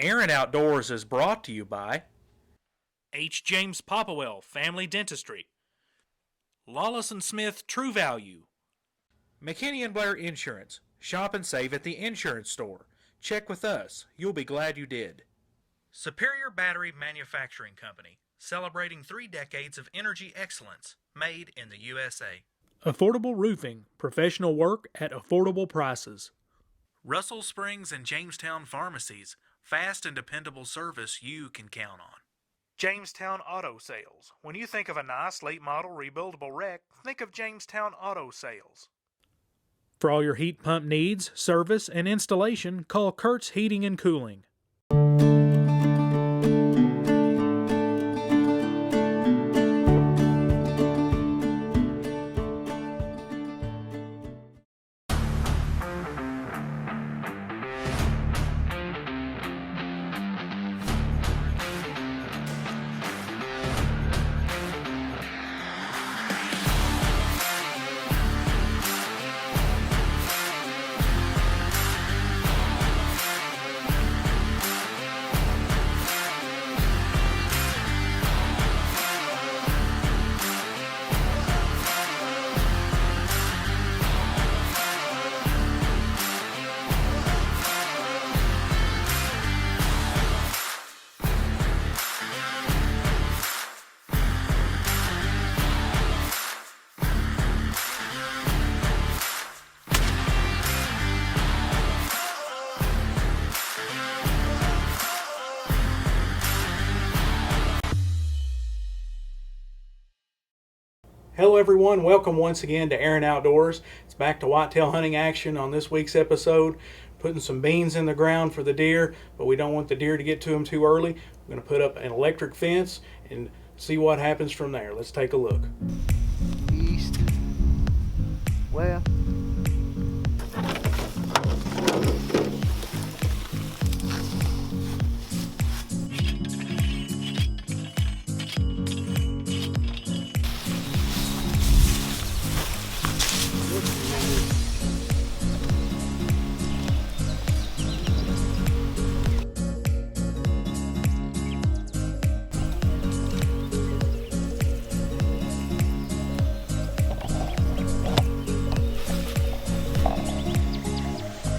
Aaron Outdoors is brought to you by H. James Popplewell Family Dentistry, Lawless & Smith True Value, McKinney & Blair Insurance. Shop and save at the insurance store. Check with us. You'll be glad you did. Superior Battery Manufacturing Company, celebrating 3 decades of energy excellence, made in the USA. Affordable Roofing. Professional work at affordable prices. Russell Springs and Jamestown Pharmacies, fast and dependable service you can count on. Jamestown Auto Sales. When you think of a nice late model rebuildable wreck, think of Jamestown Auto Sales. For all your heat pump needs, service, and installation, call Kurt's Heating and Cooling. Hello everyone, welcome once again to Aaron Outdoors. It's back to whitetail hunting action on this week's episode. Putting some beans in the ground for the deer, but we don't want the deer to get to them too early. We're going to put up an electric fence and see what happens from there. Let's take a look. East, west.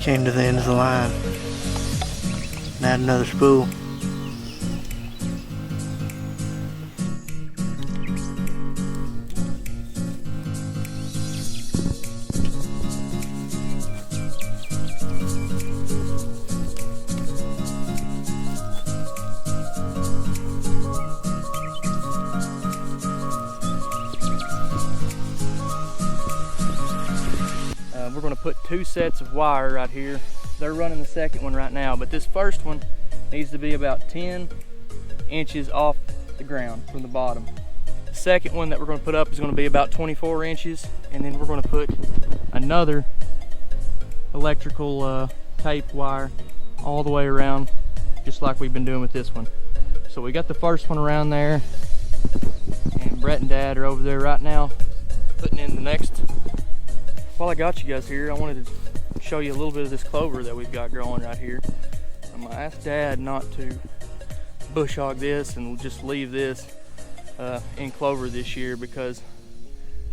Came to the end of the line. And add another spool. We're going to put 2 sets of wire right here. They're running the second one right now, but this first one needs to be about 10 inches off the ground from the bottom. The second one that we're going to put up is going to be about 24 inches, and then we're going to put another electrical tape wire all the way around, just like we've been doing with this one. So we got the first one around there, and Brett and Dad are over there right now putting in the next. While I got you guys here, I wanted to show you a little bit of this clover that we've got growing right here. I asked Dad not to bush hog this and just leave this in clover this year, because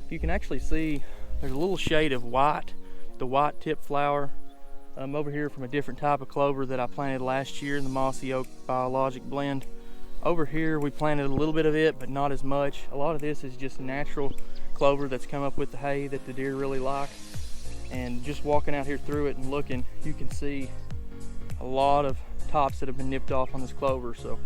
you can actually see there's a little shade of white, the white tip flower over here from a different type of clover that I planted last year in the Mossy Oak Biologic Blend. Over here we planted a little bit of it, but not as much. A lot of this is just natural clover that's come up with the hay that the deer really like. And just walking out here through it and looking, you can see a lot of tops that have been nipped off on this clover. So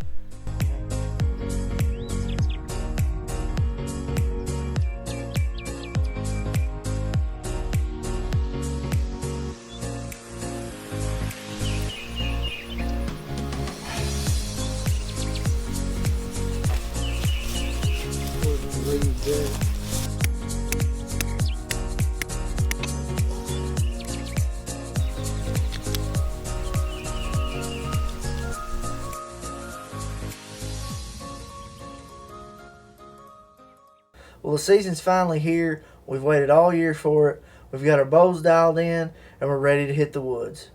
well, the season's finally here. We've waited all year for it. We've got our bows dialed in, and we're ready to hit the woods.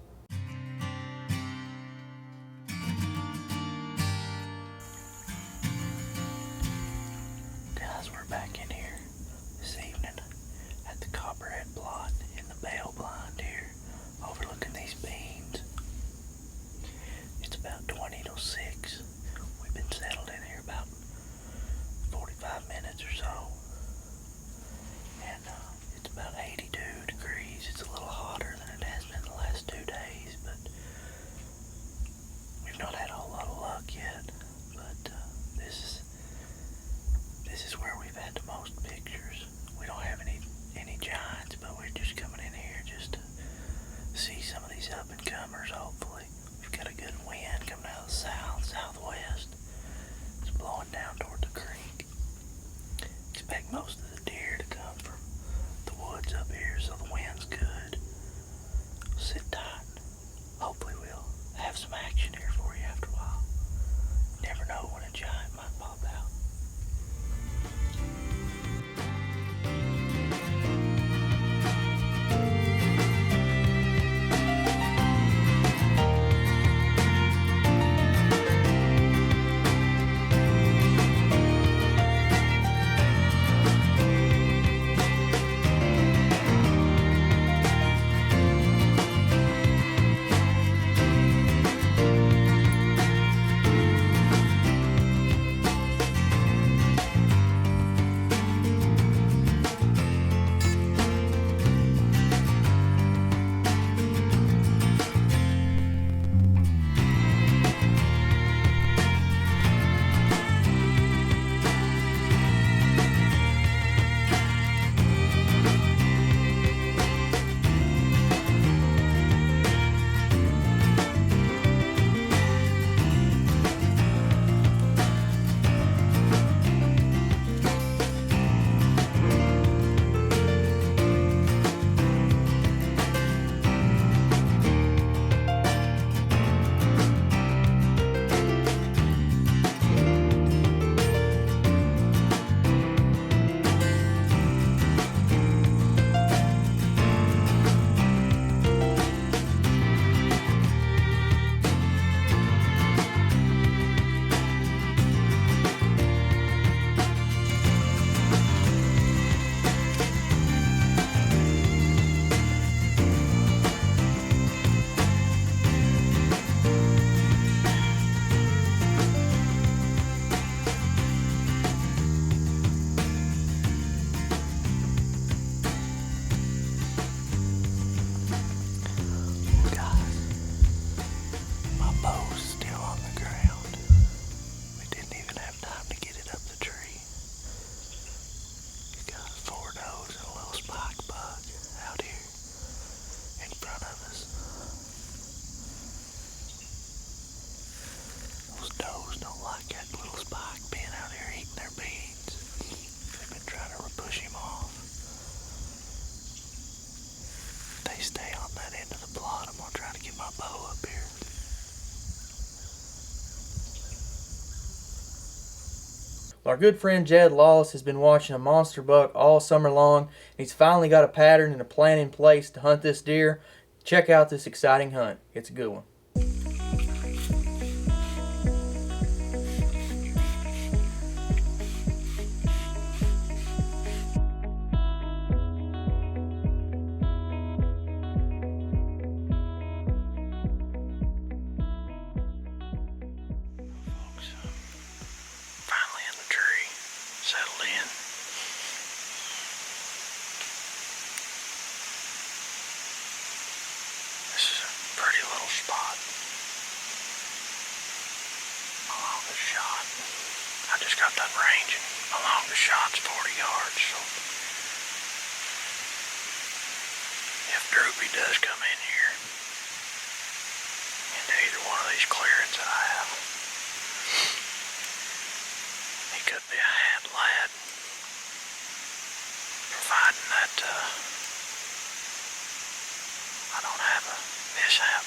Okay, stay on that end of the plot. I'm gonna try to get my bow up here. Our good friend Jed Lawless has been watching a monster buck all summer long. He's finally got a pattern and a plan in place to hunt this deer. Check out this exciting hunt. It's a good one. Finally in the tree, settled in. This is a pretty little spot along the shot. I just got done ranging along the shot's 40 yards, so if Droopy does come in here into either one of these clearings that I have, he could be a hand lad, providing that I don't have a mishap.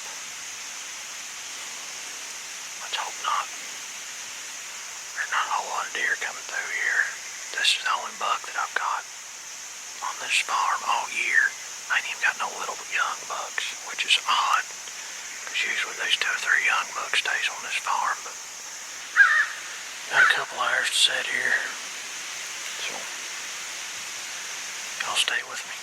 Let's hope not. There's not a whole lot of deer coming through here. This is the only buck that I've got on this farm all year. I ain't even got no little young bucks, which is odd, because usually there's 2 or 3 young bucks stays on this farm, but got a couple hours to sit here, so y'all stay with me.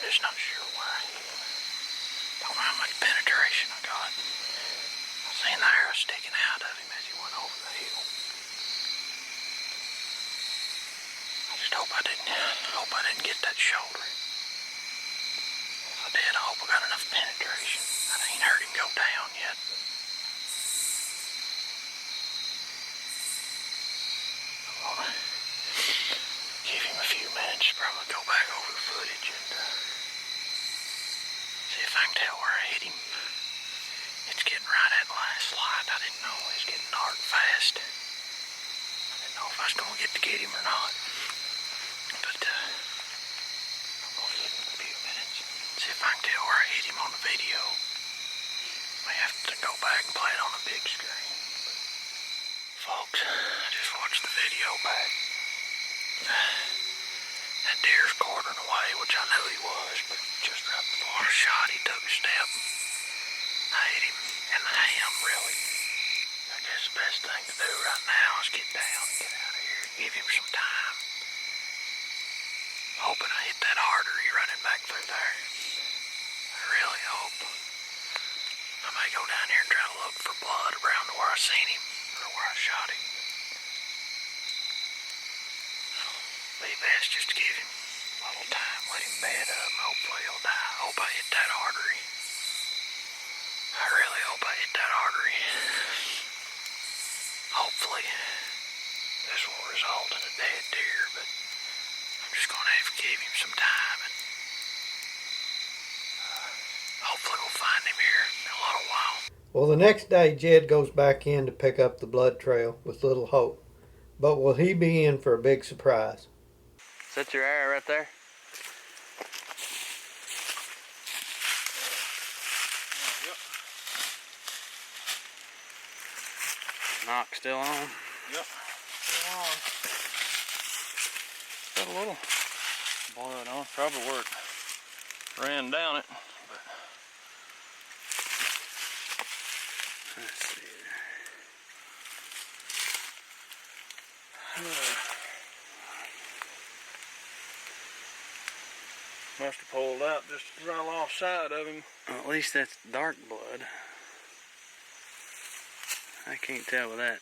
just not sure where I hit him. Don't know how much penetration I got. I seen the arrow sticking out of him as he went over the hill. I just hope I didn't get that shoulder. If I did, I hope I got enough penetration. I ain't heard him go down yet. I'm gonna give him a few minutes, probably go back over the footage and see if I can tell where I hit him. It's getting right at last light. I didn't know it was getting dark fast. I didn't know if I was going to get him or not. But I'm going to give him a few minutes. See if I can tell where I hit him on the video. May have to go back and play it on the big screen. But folks, I just watched the video back. That deer's quartering away, which I knew he was, but just right before I shot do right now is get down and get out of here and give him some time. Hoping I hit that artery running back through there. I really hope. I may go down here and try to look for blood around where I seen him or where I shot him. Be best just to give him a little time, let him bed up, and hopefully he'll die. I hope I hit that artery. I really hope I hit that artery. Hopefully this will result in a dead deer, but I'm just gonna have to give him some time, and hopefully we'll find him here in a little while. Well, the next day, Jed goes back in to pick up the blood trail with little hope. But will he be in for a big surprise? Is that your arrow right there? Yep. Knock still on? Yep. Still on. Got a little blood on. Probably where it ran down it. But Let's see. must have pulled out just right alongside of him. Well, at least that's dark blood. I can't tell with that.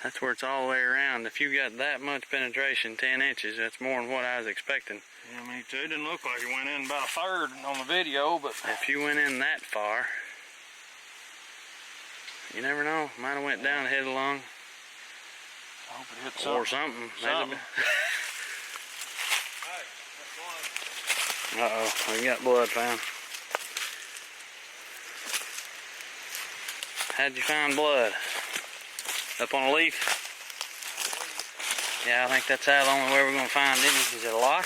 That's where it's all the way around. If you got that much penetration, 10 inches, that's more than what I was expecting. Yeah, me too. It didn't look like it went in about a third on the video, but If you went in that far, you never know. Might have went down headlong I hope it hit or something. something. Hey, Uh-oh, we got blood found. How'd you find blood? Up on a leaf? Yeah, I think that's the only way we're gonna find him. Is it a lock?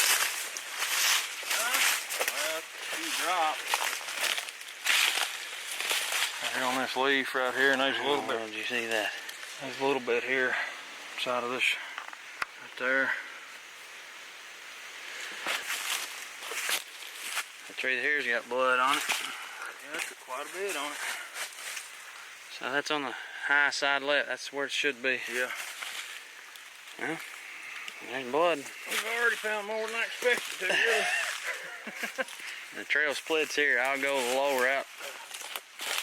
well, you dropped. Right here on this leaf right here, and there's a little bit. Did you see that? There's a little bit here, side of this, right there. The tree here's got blood on it. Yeah, that's quite a bit on it. So that's on the high side left. That's where it should be. Yeah. Well, there's blood. We've already found more than I expected to, really. The trail splits here. I'll go the lower route,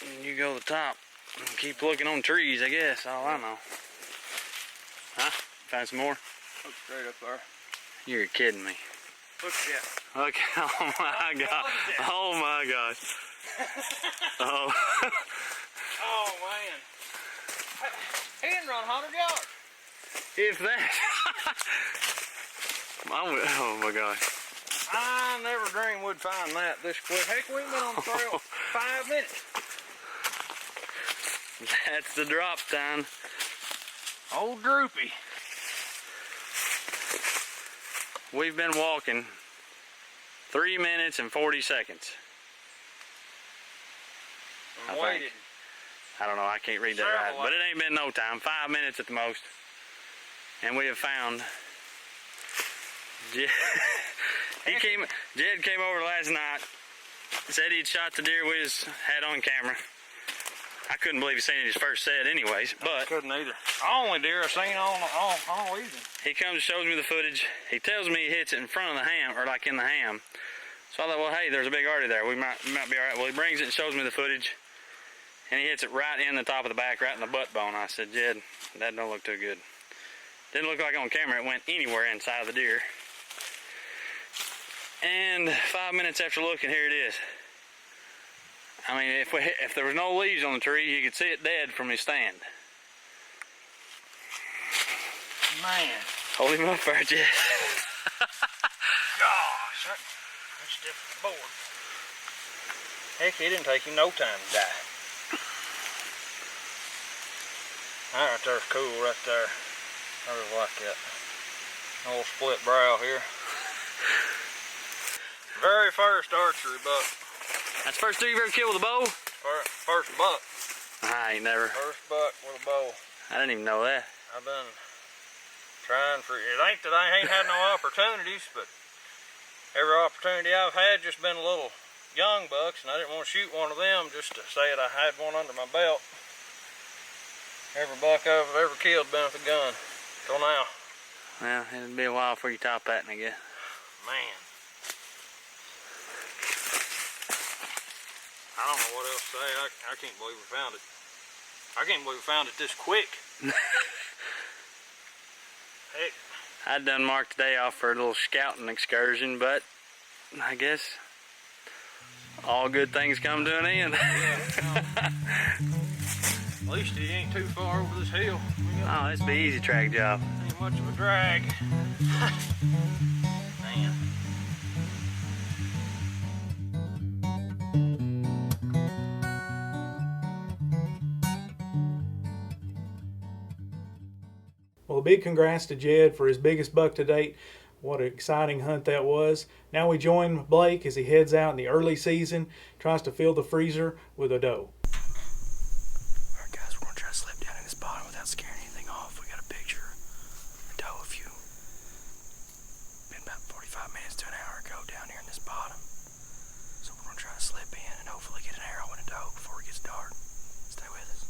and you go the top. And keep looking on trees, I guess. All I know. Huh? Find some more? Look straight up there. You're kidding me. Look at that. Okay. Oh my god. Oh my gosh. Oh. Oh, man. He didn't run 100 yards. If that. Oh my gosh. I never dreamed we'd find that this quick. Heck, we've been on the trail 5 minutes. That's the drop time. Old droopy. We've been walking 3 minutes and 40 seconds. I And think. waited. I don't know, I can't read that right, but it ain't been no time. 5 minutes at the most. And we have found Jed. Jed came over last night, said he'd shot the deer we just had on camera. I couldn't believe he seen it his first set anyways, I but couldn't either. Only deer I seen all evening. he comes and shows me the footage. He tells me he hits it in front of the ham, or like in the ham. So I thought, well, hey, there's a big artery there. We might be all right. Well, he brings it and shows me the footage, and he hits it right in the top of the back, right in the butt bone. I said, Jed, that don't look too good. Didn't look like on camera it went anywhere inside of the deer. And 5 minutes after looking, here it is. I mean, if there was no leaves on the tree, you could see it dead from his stand. Man. Hold him up there, Jed. Gosh, that's stiff the board. Heck, it didn't take him no time to die. That right there's cool right there. I really like that. Old split brow here. Very first archery buck. That's the first deer you've ever killed with a bow? First buck. I ain't never. First buck with a bow. I didn't even know that. I've been trying for, it ain't that I ain't had no opportunities, but every opportunity I've had just been a little young bucks, and I didn't want to shoot one of them just to say that I had one under my belt. Every buck I've ever killed been with a gun. Till now. Well, it'll be a while before you top that, I guess. Man. I don't know what else to say. I can't believe we found it. I can't believe we found it this quick. Heck. I'd done marked the day off for a little scouting excursion, but I guess all good things come to an end. At least it ain't too far over this hill. Oh, this be an easy track job. Ain't much of a drag. Man. Well, a big congrats to Jed for his biggest buck to date. What an exciting hunt that was. Now we join Blake as he heads out in the early season, tries to fill the freezer with a doe. Alright guys, we're going to try to slip down in this bottom without scaring anything off. We got a picture of a doe been about 45 minutes to an hour ago down here in this bottom. So we're going to try to slip in and hopefully get an arrow and a doe before it gets dark. Stay with us.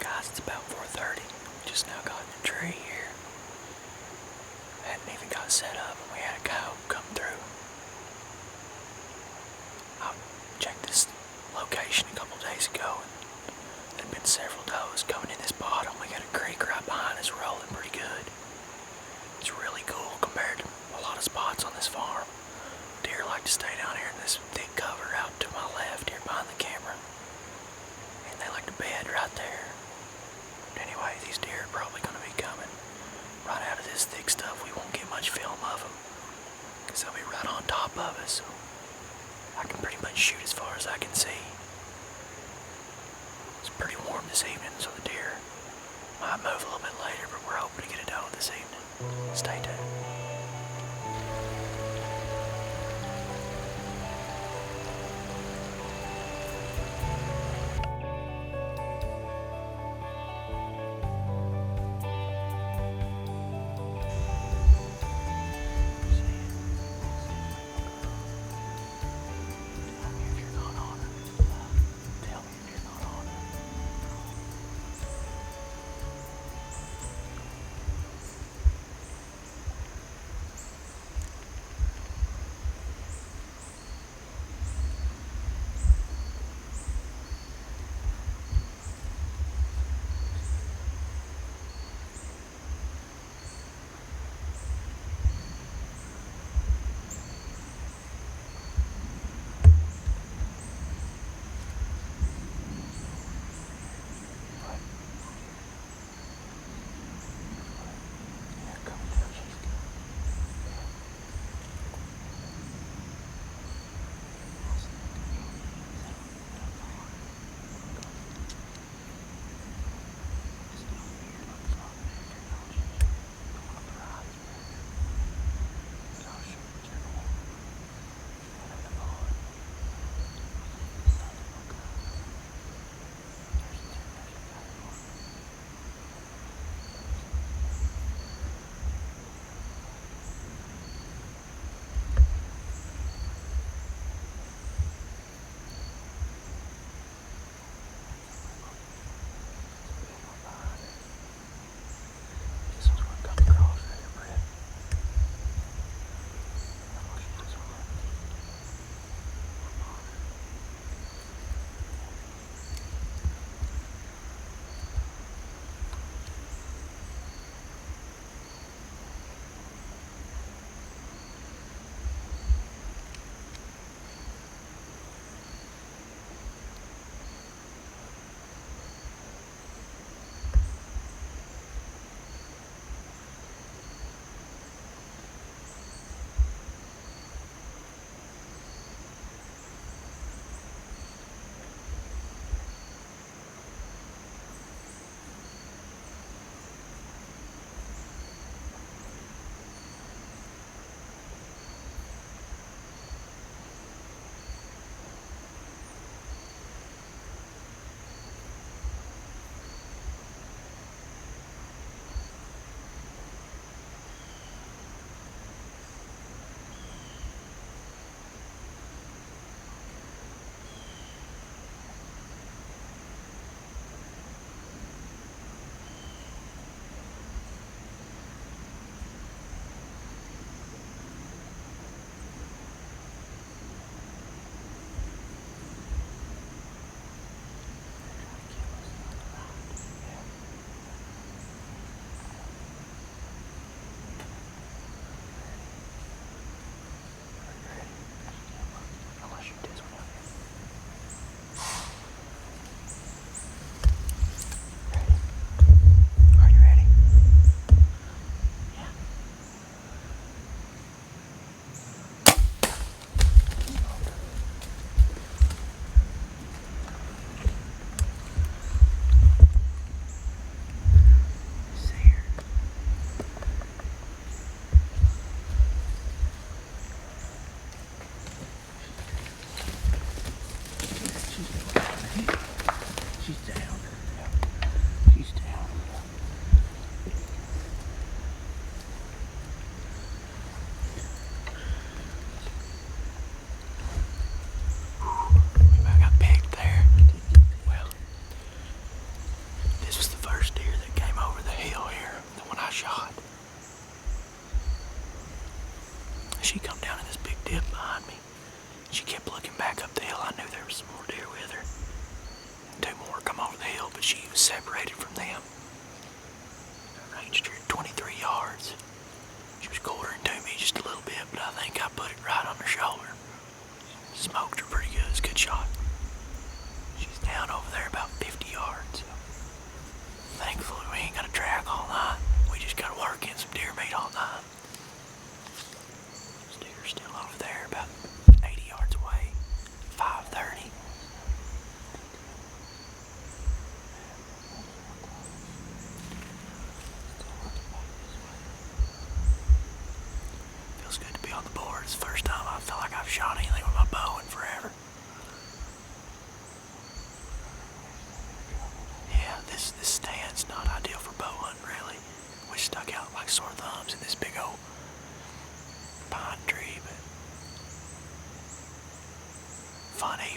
Guys, it's about 4:30. Just now got in the tree here. Hadn't even got set up and we had a coyote come through. I checked this location a couple days ago and there'd been several does coming in this bottom. We got a creek right behind us rolling pretty good. It's really cool compared to a lot of spots on this farm. Deer like to stay down here in this thick cover out to my left here behind the camera. And they like to bed right there. Anyway, these deer are probably going to be coming right out of this thick stuff. We won't get much film of them because they'll be right on top of us. So I can pretty much shoot as far as I can see. It's pretty warm this evening, so the deer might move a little bit later, but we're hoping to get it done this evening. Stay tuned.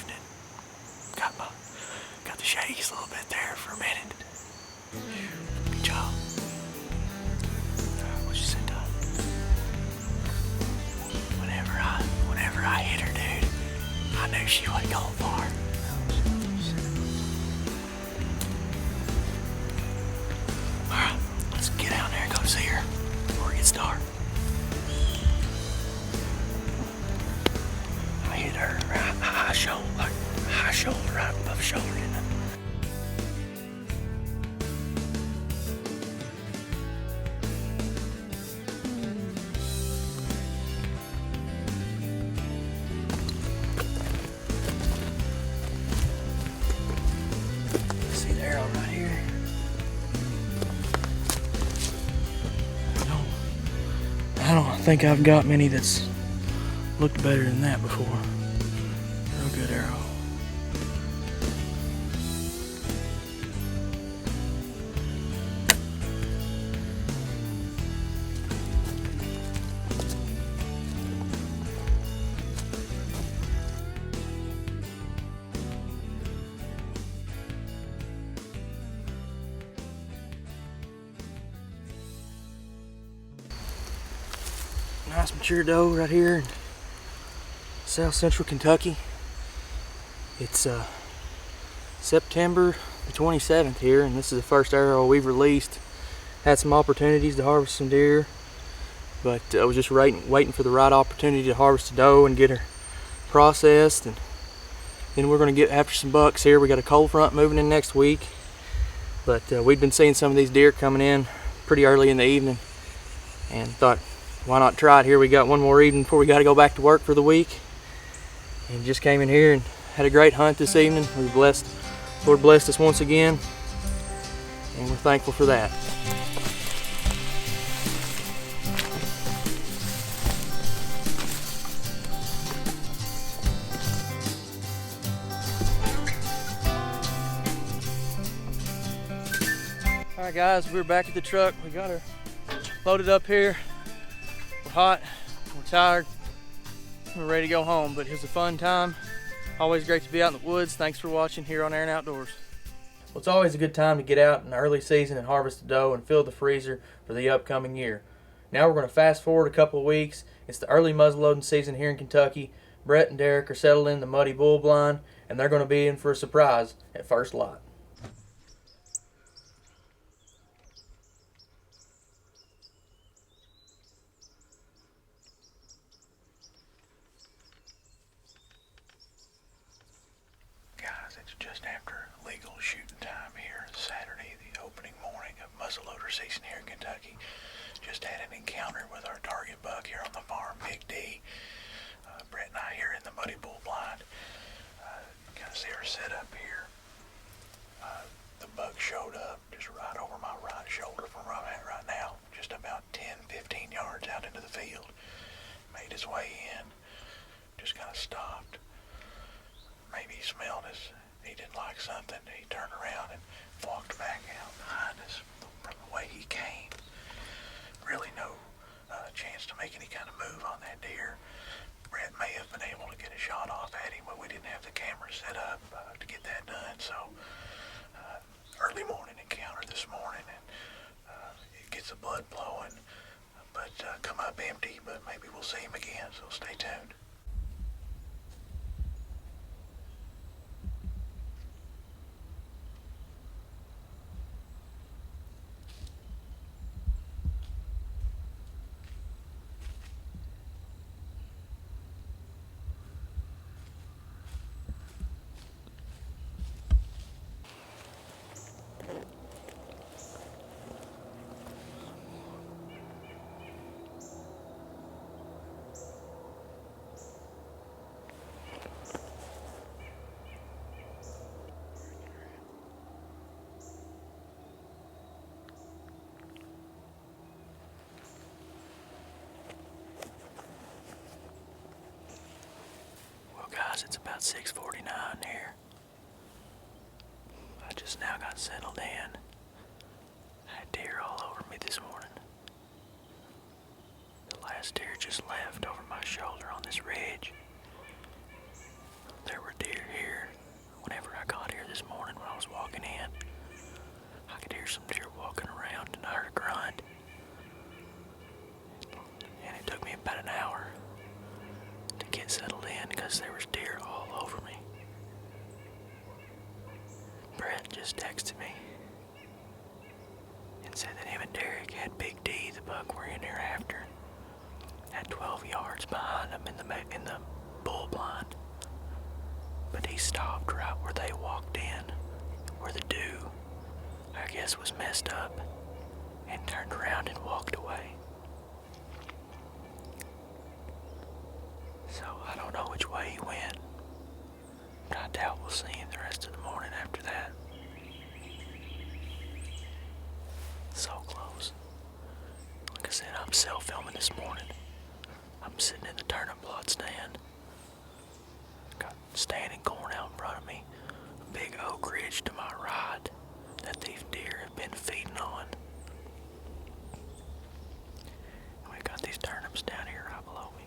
evening. Got the shakes a little bit there for a minute. Good job. What you said, Doug? Whenever I hit her, dude, I knew she wasn't going far. Alright, let's get out there and go see her before it gets dark. I hit her right high shoulder, right above shoulder, didn't I? See the arrow right here? I don't think I've got many that's looked better than that before. Real good arrow. Nice mature doe right here in South Central Kentucky. It's September the 27th here, and this is the first arrow we've released. Had some opportunities to harvest some deer, but I was just waiting for the right opportunity to harvest a doe and get her processed, and then we're going to get after some bucks here. We got a cold front moving in next week, but we've been seeing some of these deer coming in pretty early in the evening, and thought, why not try it here? We got one more evening before we got to go back to work for the week, and just came in here and had a great hunt this evening. We were blessed. Lord blessed us once again, and we're thankful for that. All right, guys, we're back at the truck. We got her loaded up here. We're hot, we're tired, we're ready to go home, but it was a fun time. Always great to be out in the woods. Thanks for watching here on Aaron Outdoors. Well, it's always a good time to get out in the early season and harvest a doe and fill the freezer for the upcoming year. Now we're going to fast forward a couple of weeks. It's the early muzzleloading season here in Kentucky. Brett and Derek are settled in the muddy bull blind, and they're going to be in for a surprise at first light. Just after legal shooting time here Saturday, the opening morning of muzzleloader season here in Kentucky. Just had an encounter with our target buck here on the farm, Big D. Brett and I here in the muddy bull blind. Kind of see her set up here. The buck showed up just right over my right shoulder from where I'm at right now, just about 10-15 yards out into the field. Made his way in, just kind of stopped. Maybe he smelled us. He didn't like something. He turned around and walked back out behind us from the way he came. Really no chance to make any kind of move on that deer. Brett may have been able to get a shot off at him, but we didn't have the camera set up to get that done. So early morning encounter this morning, and it gets the blood flowing, but come up empty. But maybe we'll see him again. So stay tuned. It's about 6:49 here. I just now got settled in. I had deer all over me this morning. The last deer just left over my shoulder on this ridge. There were deer here. Whenever I got here this morning when I was walking in, I could hear some deer walking around and I heard a grunt. And it took me about an hour to get settled in because there was deer all over me. Brett just texted me and said that him and Derek had Big D, the buck we're in here after, at 12 yards behind them in the bull blind. But he stopped right where they walked in, where the dew, I guess, was messed up, and turned around and walked away. So I don't know which way he went, but I doubt we'll see him the rest of the morning after that. So close. Like I said, I'm self-filming this morning. I'm sitting in the turnip plot stand. Got standing corn out in front of me. A big oak ridge to my right that these deer have been feeding on. And we've got these turnips down here right below me.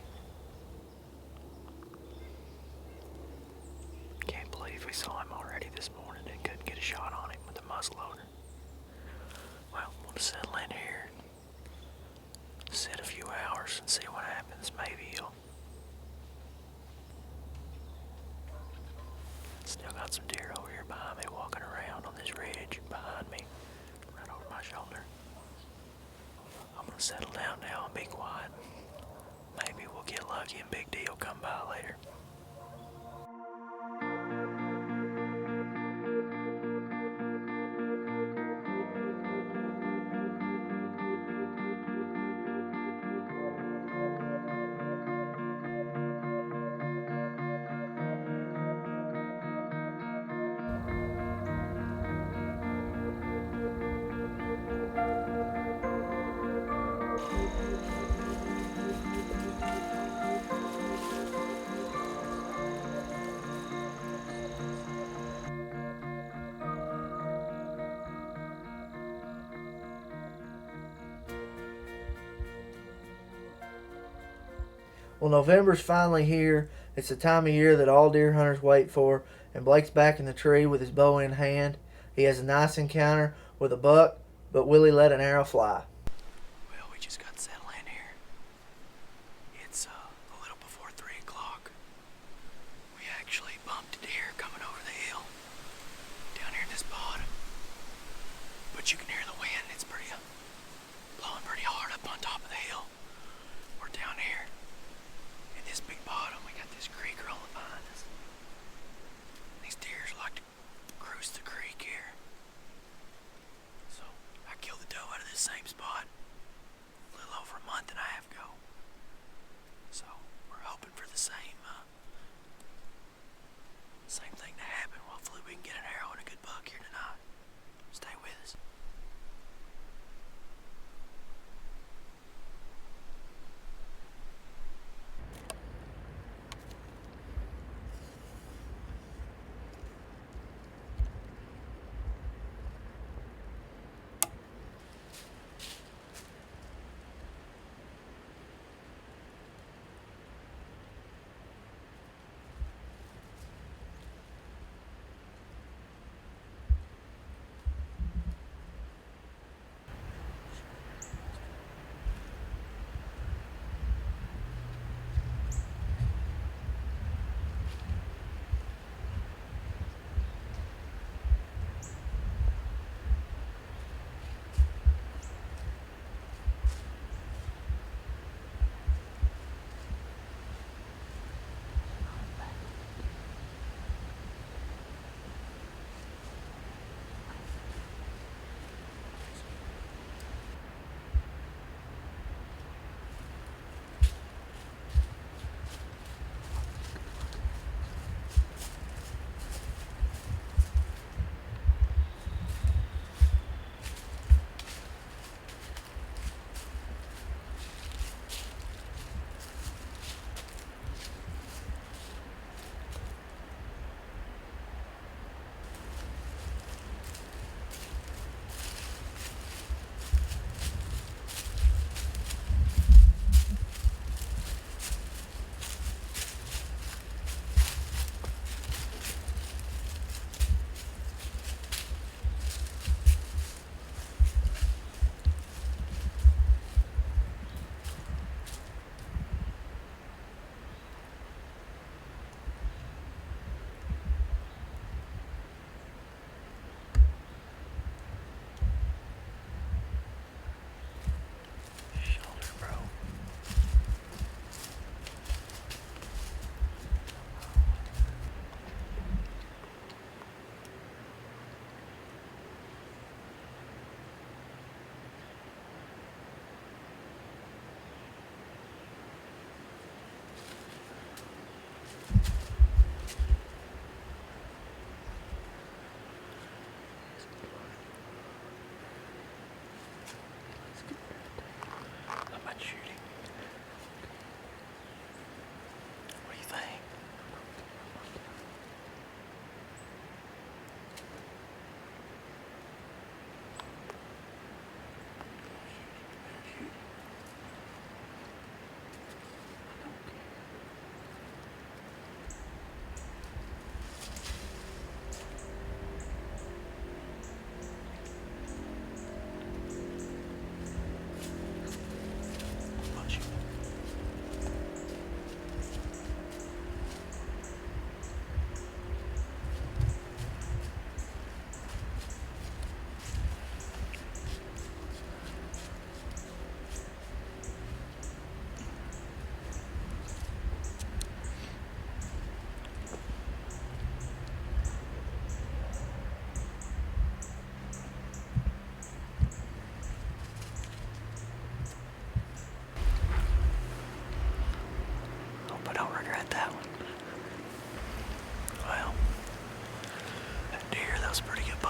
Can't believe we saw him already this morning and couldn't get a shot on him with the muzzleloader. Well, we'll settle in here, sit a few hours and see what happens. Maybe he'll. Still got some deer over here behind me walking around on this ridge behind me, right over my shoulder. I'm gonna settle down now and be quiet. Maybe we'll get lucky and Big D will come by later. Well, November's finally here. It's the time of year that all deer hunters wait for, and Blake's back in the tree with his bow in hand. He has a nice encounter with a buck, but will he let an arrow fly? Well, we just got settled in here. It's a little before 3 o'clock. We actually bumped a deer coming over the hill down here in this bottom. But you can hear the wind. It's blowing pretty hard up on top of the hill. We're down here in this big bottom. We got this creek rolling behind us. These deer like to cruise the creek here. So I killed the doe out of this same spot a little over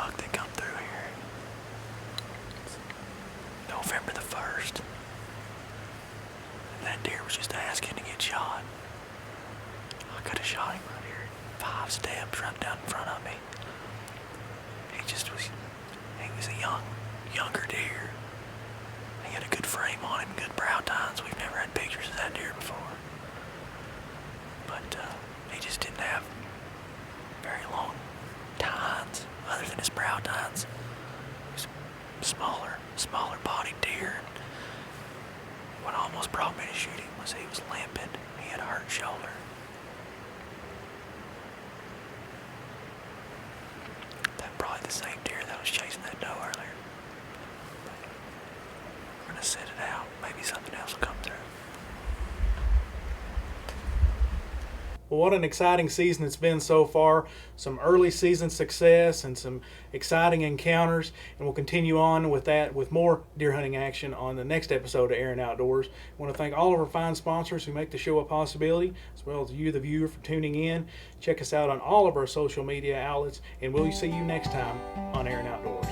buck that come through here. November the 1st. And that deer was just asking to get shot. I could have shot him right here. 5 steps right down in front of me. He was a younger deer. He had a good frame on him, good brow tines. We've never had pictures of that deer before. But he just didn't have very long tines, other than his brow tines. He was smaller bodied deer. And what almost brought me to shoot him was he was limping. He had a hurt shoulder. That's probably the same deer that was chasing that doe earlier. But we're gonna set it out. Maybe something else will come through. Well, what an exciting season it's been so far. Some early season success and some exciting encounters. And we'll continue on with that with more deer hunting action on the next episode of Aaron Outdoors. I want to thank all of our fine sponsors who make the show a possibility, as well as you, the viewer, for tuning in. Check us out on all of our social media outlets. And we'll see you next time on Aaron Outdoors.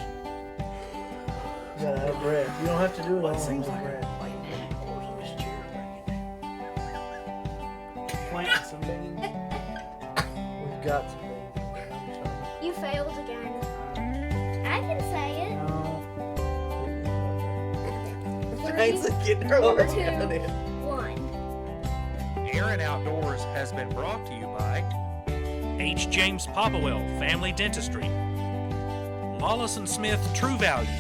You gotta have breath. You don't have to do it all. It seems like breath. Planting some beans. We've got some things. You failed again. I can say it. Thanks for getting her work Two. done in. 1. Aaron Outdoors has been brought to you by H. James Popplewell Family Dentistry, Lawless & Smith True Value,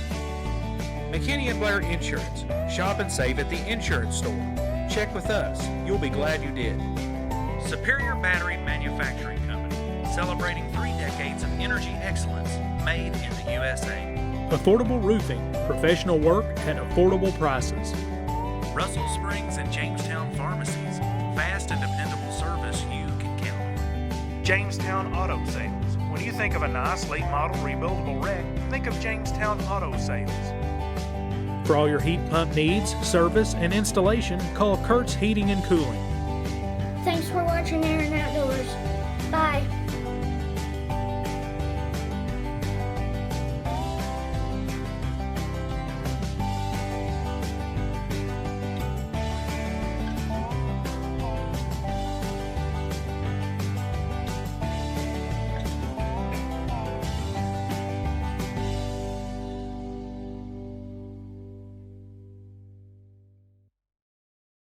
McKinney & Blair Insurance. Shop and save at the insurance store. Check with us. You'll be glad you did. Superior Battery Manufacturing Company, celebrating 3 decades of energy excellence, made in the USA. Affordable roofing, professional work at affordable prices. Russell Springs and Jamestown Pharmacies, fast and dependable service you can count on. Jamestown Auto Sales. When you think of a nice late model rebuildable wreck, think of Jamestown Auto Sales. For all your heat pump needs, service, and installation, call Kurt's Heating and Cooling. Thanks for watching Aaron Outdoors.